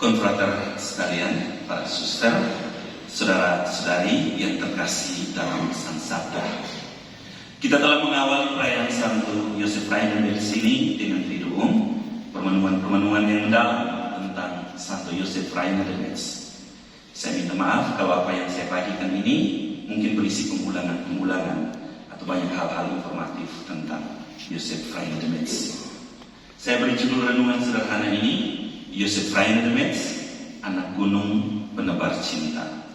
Konfrater sekalian, para suster, saudara-saudari yang terkasih dalam Sang Sabda. Kita telah mengawali perayaan Santo Yosef Rainer dari sini dengan Triduum, permenungan-permenungan yang mendalam tentang Santo Yosef Rainer de Metz. Saya minta maaf kalau apa yang saya bagikan ini mungkin berisi pengulangan atau banyak hal-hal informatif tentang Yosef Rainer de Metz. Saya beri judul renungan sederhana ini, Yosef Rainer de Metz, anak gunung penebar cinta.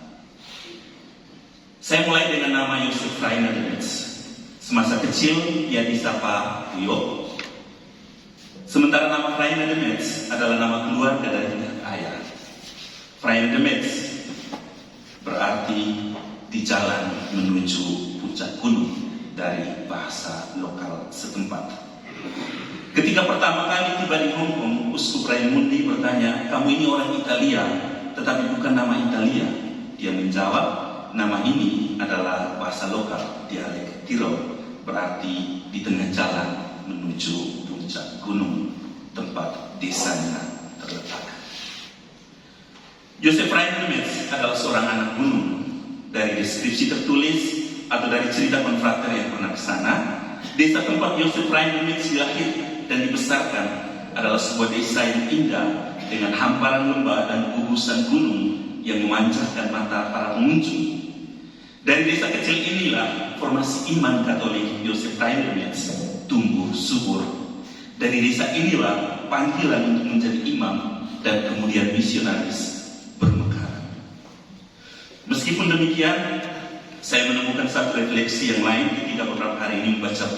Saya mulai dengan nama Yosef Rainer de Metz. Semasa kecil ia disapa Puyo. Sementara nama Rainer de Metz adalah nama keluarga dari pihak ayah. Rainer de Metz berarti di jalan menuju puncak gunung dari bahasa lokal setempat. Ketika pertama kali tiba di Hong Kong, Uskup Raimundi bertanya, "Kamu ini orang Italia, tetapi bukan nama Italia." Dia menjawab, "Nama ini adalah bahasa lokal, dialek Tirol, berarti di tengah jalan menuju puncak gunung tempat desanya terletak." Yosef Rainer de Metz adalah seorang anak gunung. Dari deskripsi tertulis atau dari cerita konfrater yang pernah ke sana, desa tempat Yosef Rainer de Metz dilahirkan dan dibesarkan adalah sebuah desa yang indah dengan hamparan lembah dan gugusan gunung yang memancarkan mata para pengunjung. Dari desa kecil inilah formasi iman Katolik Yosef Rainer de Metz tumbuh subur. Dari desa inilah panggilan untuk menjadi imam dan kemudian misionaris bermekaran. Meskipun demikian, saya menemukan satu refleksi yang lain ketika beberapa hari ini membaca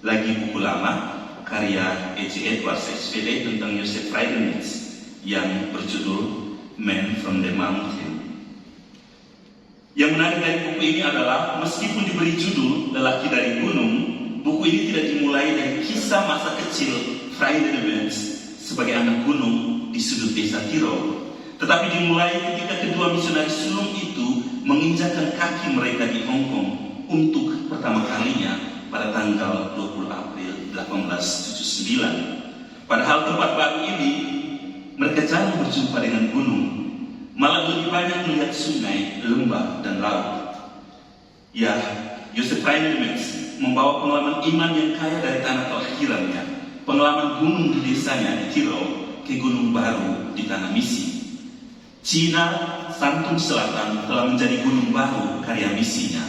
lagi buku lama karya E.J. Edwards SPD tentang Yosef Rainer de Metz yang berjudul Man from the Mountain. Yang menarik dari buku ini adalah meskipun diberi judul Lelaki dari Gunung, buku ini tidak dimulai dari kisah masa kecil Rainer de Metz sebagai anak gunung di sudut desa Tirol, tetapi dimulai ketika kedua misionaris sulung itu menginjakkan kaki mereka di Hong Kong untuk pertama kalinya pada tanggal 20 April 1879. Padahal tempat baru ini mereka jarang berjumpa dengan gunung, malah lebih banyak melihat sungai, lembah, dan laut. Ya, Yosef Rainer de Metz membawa pengalaman iman yang kaya dari tanah kelahirannya, pengalaman gunung di desanya di Tirol, ke gunung baru di tanah misi. Cina, Santung Selatan telah menjadi gunung baru karya misinya.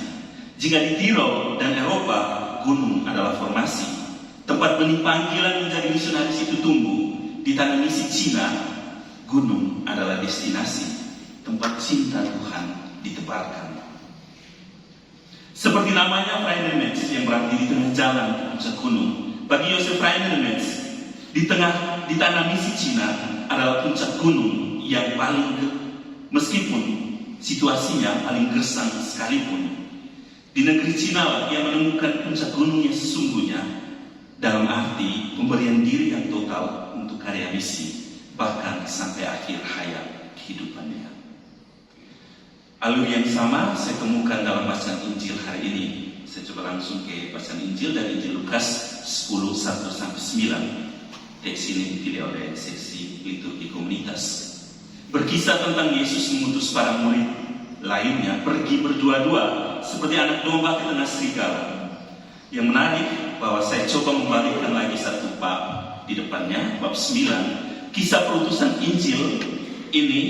Jika di Tirol dan Eropa, gunung adalah formasi. Tempat benih panggilan menjadi misionaris itu tumbuh. Di tanah misi Cina, gunung adalah destinasi. Tempat cinta Tuhan ditebarkan. Seperti namanya Rainer de Metz yang berarti di tengah jalan ke puncak gunung. Bagi Yosef Rainer de Metz, di tanah misi Cina adalah puncak gunung yang meskipun situasinya paling gersang sekalipun. Di negeri Cina lah ia menemukan puncak gunung yang sesungguhnya, dalam arti pemberian diri yang total untuk karya misi, bahkan sampai akhir hayat kehidupannya. Alur yang sama saya temukan dalam bacaan Injil hari ini. Saya coba langsung ke bacaan Injil dari Injil Lukas 10, 1-9. Teks ini dipilih oleh seksi liturgi komunitas. Berkisah tentang Yesus mengutus para murid lainnya pergi berdua-dua seperti anak domba ke tengah serigala. Yang menarik bahwa saya coba membalikkan lagi satu bab di depannya, bab 9. Kisah perutusan Injil ini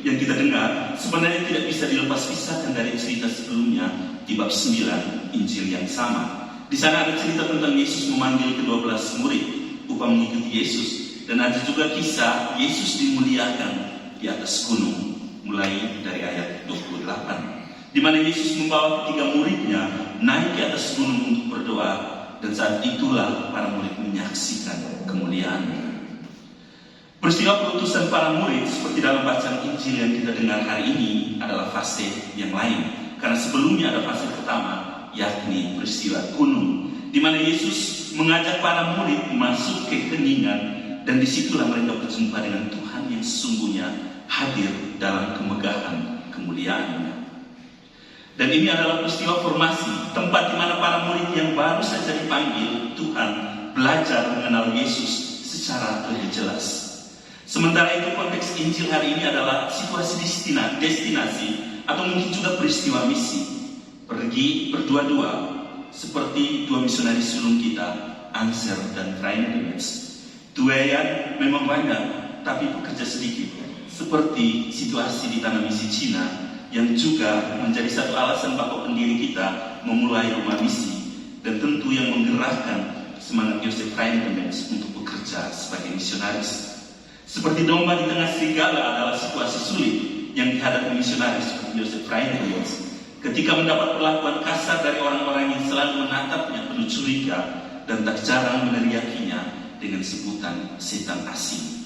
yang kita dengar sebenarnya tidak bisa dilepas-pisahkan dari cerita sebelumnya di bab 9 Injil yang sama. Di sana ada cerita tentang Yesus memanggil ke-12 murid upah mengikuti Yesus, dan ada juga kisah Yesus dimuliakan di atas gunung mulai dari ayat 28, di mana Yesus membawa ketiga muridnya naik ke atas gunung untuk berdoa, dan saat itulah para murid menyaksikan kemuliaannya. Peristiwa perutusan para murid seperti dalam bacaan Injil yang kita dengar hari ini adalah fase yang lain, karena sebelumnya ada fase pertama, yakni peristiwa gunung, di mana Yesus mengajak para murid masuk ke keningan, dan disitulah mereka berjumpa dengan Tuhan yang sesungguhnya hadir dalam kemegahan kemuliaannya. Dan ini adalah peristiwa formasi, tempat di mana para murid yang baru saja dipanggil Tuhan belajar mengenal Yesus secara lebih jelas. Sementara itu konteks Injil hari ini adalah situasi destinasi atau mungkin juga peristiwa misi. Pergi berdua-dua seperti dua misionaris sulung kita, Anser dan Rainer de Metz. Tuayan memang banyak, tapi bekerja sedikit. Seperti situasi di tanah misi Cina yang juga menjadi satu alasan bapak pendiri kita memulai rumah misi dan tentu yang menggerakkan semangat Joseph Rainer de Metz untuk bekerja sebagai misionaris. Seperti domba di tengah serigala adalah situasi sulit yang dihadapi misionaris seperti Joseph Rainer de Metz ketika mendapat perlakuan kasar dari orang-orang yang selalu menatapnya penuh curiga dan tak jarang meneriakinya dengan sebutan setan asing.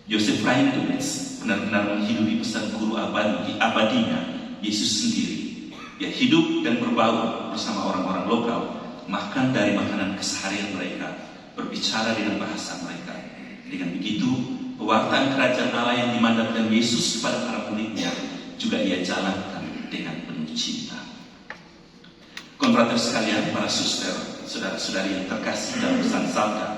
Joseph Rainer de Metz benar-benar menghidupi pesan guru abadinya, Yesus sendiri. Ia hidup dan berbaur bersama orang-orang lokal, makan dari makanan keseharian mereka, berbicara dengan bahasa mereka. Dengan begitu, pewartaan kerajaan Allah yang dimandatkan Yesus kepada para muridnya juga ia jalankan dengan penuh cinta. Konfrater sekalian, para suster, saudara-saudari yang terkasih dalam pesan sabda,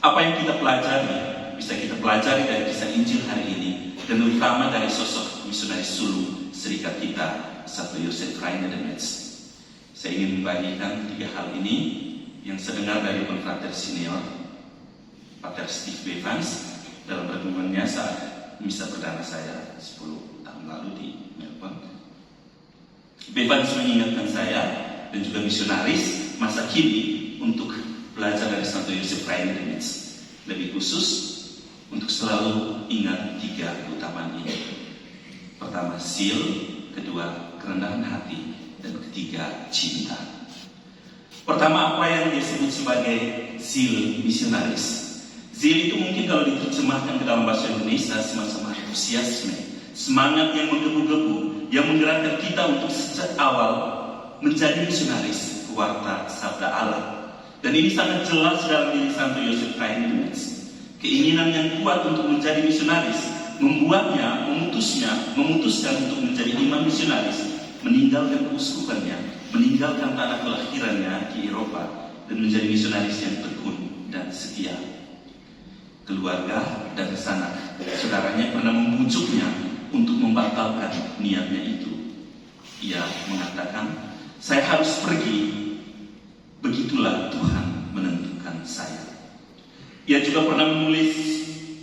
apa yang kita pelajari bisa kita pelajari dari kisah Injil hari ini dan terutama dari sosok misionaris sulung serikat kita, Satu Joseph Rainer de Metz. Saya ingin membagikan 3 hal ini yang saya dengar dari konfrater senior Pater Steve Bevans dalam renungannya saat misa perdana saya 10 tahun lalu di Melbourne. Bevans mengingatkan saya dan juga misionaris masa kini untuk belajar dari Santo Joseph Rainer de Metz. Lebih khusus untuk selalu ingat 3 keutamaan ini. Pertama, seal. Kedua, kerendahan hati. Dan ketiga, cinta. Pertama, apa yang disebut sebagai zeal misionaris. Zeal itu mungkin kalau diterjemahkan ke dalam bahasa Indonesia semacam antusiasme, semangat yang menggebu-gebu, yang menggerakkan kita untuk sejak awal menjadi misionaris pewarta sabda Allah. Dan ini sangat jelas dalam diri Santo Joseph Rainer de Metz. Keinginan yang kuat untuk menjadi misionaris membuatnya, memutuskan untuk menjadi imam misionaris, meninggalkan keuskupannya, meninggalkan tanah kelahirannya di Eropa, dan menjadi misionaris yang tekun dan setia. Keluarga dan sanak saudaranya pernah membujuknya untuk membatalkan niatnya itu. Ia mengatakan, saya harus pergi, begitulah Tuhan menentukan saya. Ia juga pernah menulis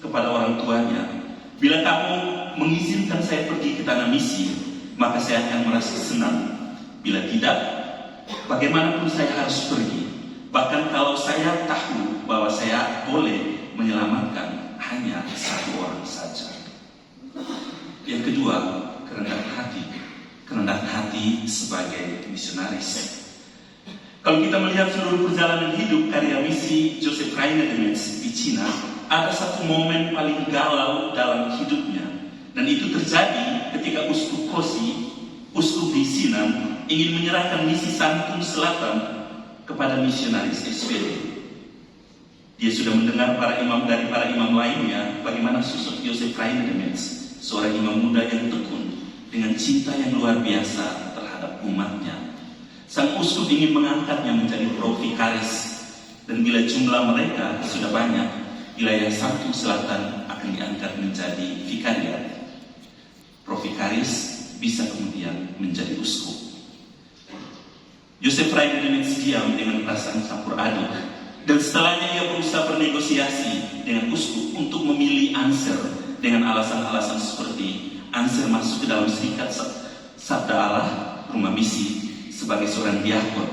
kepada orang tuanya, bila kamu mengizinkan saya pergi ke tanah misi, maka saya akan merasa senang. Bila tidak, bagaimanapun saya harus pergi. Bahkan kalau saya tahu bahwa saya boleh menyelamatkan hanya 1 orang saja. Yang kedua, kerendahan hati. Kerendahan hati sebagai misionaris. Kalau kita melihat seluruh perjalanan hidup karya misi Joseph Rainer de Metz di Cina, ada satu momen paling galau dalam hidupnya. Dan itu terjadi ketika Uskup Kosi, Uskup di Sinan, ingin menyerahkan misi Santum Selatan kepada misionaris SPD. Dia sudah mendengar dari para imam lainnya bagaimana sosok Joseph Rainer de Metz, seorang imam muda yang tekun dengan cinta yang luar biasa terhadap umatnya. Sang uskup ingin mengangkatnya menjadi provikaris, dan bila jumlah mereka sudah banyak, wilayah Santum Selatan akan diangkat menjadi vikariat. Provikaris bisa kemudian menjadi uskup. Joseph Rainer de Metz diam dengan perasaan campur aduk, dan setelahnya ia berusaha bernegosiasi dengan uskup untuk memilih Anser dengan alasan-alasan seperti Anser masuk ke dalam serikat sabda Allah, rumah misi, sebagai seorang diakon.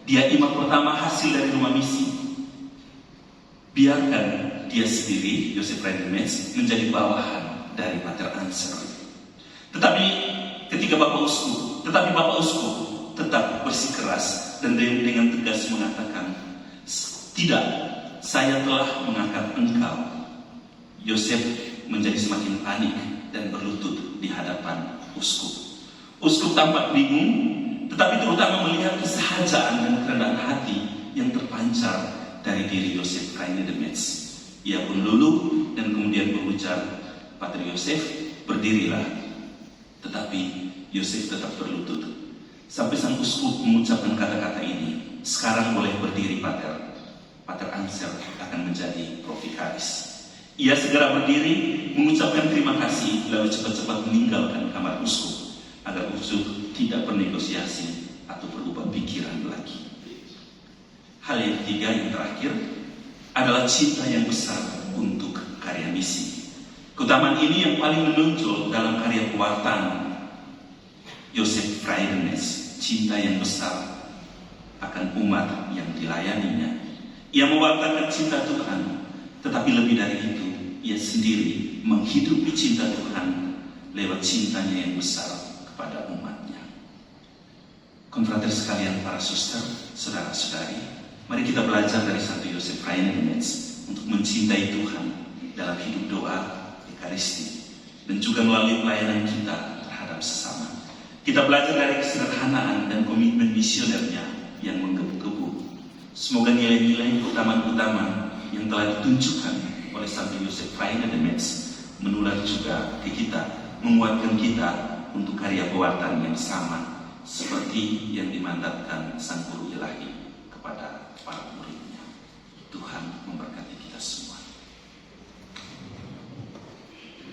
Dia imam pertama hasil dari rumah misi. Biarkan dia sendiri, Joseph Rainer de Metz, menjadi bawahan dari Pater Anser. Tetapi Bapak Uskup tetap bersikeras dan dengan tegas mengatakan, tidak, saya telah mengangkat engkau. Yosef menjadi semakin panik dan berlutut di hadapan uskup. Uskup tampak bingung, tetapi terutama melihat kesahajaan dan kerendahan hati yang terpancar dari diri Joseph Rainer de Metz. Ia pun luluh dan kemudian berujar, Pater Yosef, berdirilah. Tetapi Yosef tetap berlutut. Sampai sang uskup mengucapkan kata-kata ini, sekarang boleh berdiri Pater. Pater Anser akan menjadi provikaris. Ia segera berdiri, mengucapkan terima kasih, lalu cepat-cepat meninggalkan kamar uskup agar uskup tidak bernegosiasi atau berubah pikiran lagi. Hal yang ketiga, yang terakhir, adalah cinta yang besar untuk karya misi. Keutamaan ini yang paling menonjol dalam karya pewartaan Joseph Friedenes, cinta yang besar akan umat yang dilayaninya. Ia mewartakan cinta Tuhan, tetapi lebih dari itu, ia sendiri menghidupi cinta Tuhan lewat cintanya yang besar kepada umatnya. Konfrater sekalian, para suster, saudara-saudari, mari kita belajar dari Santo Joseph Friedenes untuk mencintai Tuhan dalam hidup doa, ekaristi, dan juga melalui pelayanan kita terhadap sesama. Kita belajar dari kesederhanaan dan komitmen misionernya yang menggebu-gebu. Semoga nilai-nilai keutamaan-keutamaan yang telah ditunjukkan oleh Santo Joseph Friedenes menular juga ke kita, menguatkan kita untuk karya pewartaan yang sama seperti yang dimandatkan Sang